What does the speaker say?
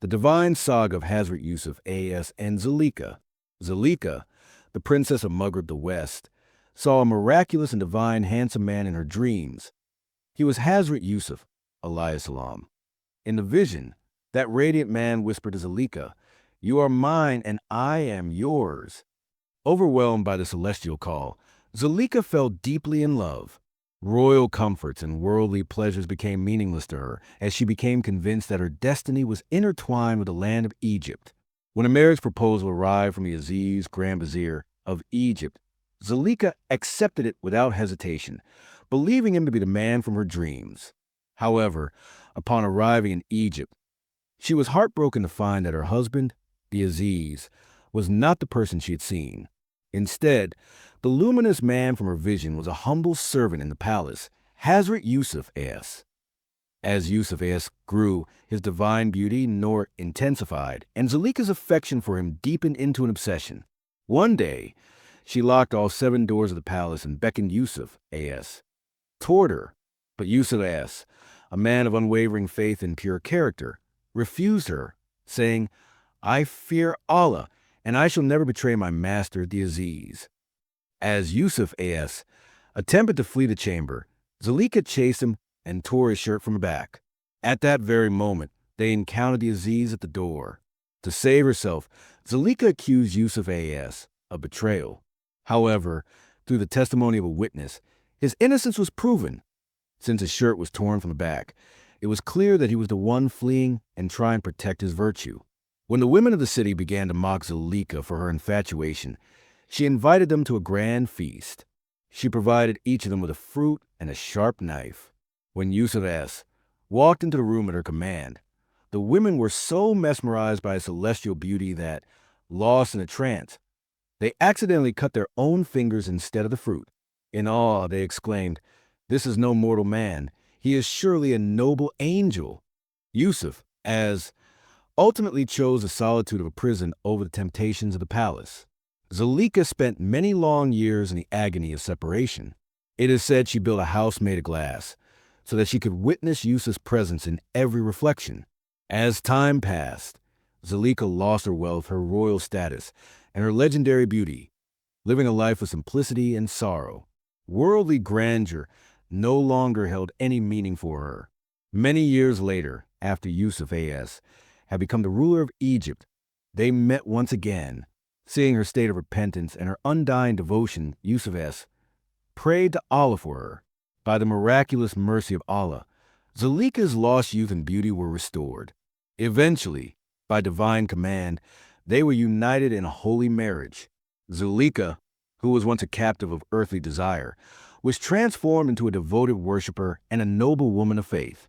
The divine saga of Hazrat Yusuf A.S. and Zulekha. Zulekha, the princess of Maghreb the West, saw a miraculous and divine handsome man in her dreams. He was Hazrat Yusuf, alayhi salam. In the vision, that radiant man whispered to Zulekha, "You are mine and I am yours." Overwhelmed by the celestial call, Zulekha fell deeply in love. Royal comforts and worldly pleasures became meaningless to her as she became convinced that her destiny was intertwined with the land of Egypt. When a marriage proposal arrived from the Aziz Grand Vizier of Egypt, Zulekha accepted it without hesitation, believing him to be the man from her dreams. However, upon arriving in Egypt, she was heartbroken to find that her husband, the Aziz, was not the person she had seen. Instead, the luminous man from her vision was a humble servant in the palace, Hazrat Yusuf A.S. As Yusuf A.S. grew, his divine beauty, Noor, intensified, and Zulekha's affection for him deepened into an obsession. One day, she locked all 7 doors of the palace and beckoned Yusuf A.S. toward her. But Yusuf A.S., a man of unwavering faith and pure character, refused her, saying, "I fear Allah, and I shall never betray my master, the Aziz." As Yusuf A.S. attempted to flee the chamber, Zulekha chased him and tore his shirt from her back. At that very moment, they encountered the Aziz at the door. To save herself, Zulekha accused Yusuf A.S. of betrayal. However, through the testimony of a witness, his innocence was proven. Since his shirt was torn from the back, it was clear that he was the one fleeing and trying to protect his virtue. When the women of the city began to mock Zulekha for her infatuation, she invited them to a grand feast. She provided each of them with a fruit and a sharp knife. When Yusuf A.S. walked into the room at her command, the women were so mesmerized by his celestial beauty that, lost in a trance, they accidentally cut their own fingers instead of the fruit. In awe, they exclaimed, "This is no mortal man. He is surely a noble angel." Yusuf, as ultimately chose the solitude of a prison over the temptations of the palace. Zulekha spent many long years in the agony of separation. It is said she built a house made of glass so that she could witness Yusuf's presence in every reflection. As time passed, Zulekha lost her wealth, her royal status, and her legendary beauty, living a life of simplicity and sorrow. Worldly grandeur no longer held any meaning for her. Many years later, after Yusuf A.S. had become the ruler of Egypt, they met once again. Seeing her state of repentance and her undying devotion, Yusuf A.S. prayed to Allah for her. By the miraculous mercy of Allah, Zulekha's lost youth and beauty were restored. Eventually, by divine command, they were united in a holy marriage. Zulekha, who was once a captive of earthly desire, was transformed into a devoted worshiper and a noble woman of faith.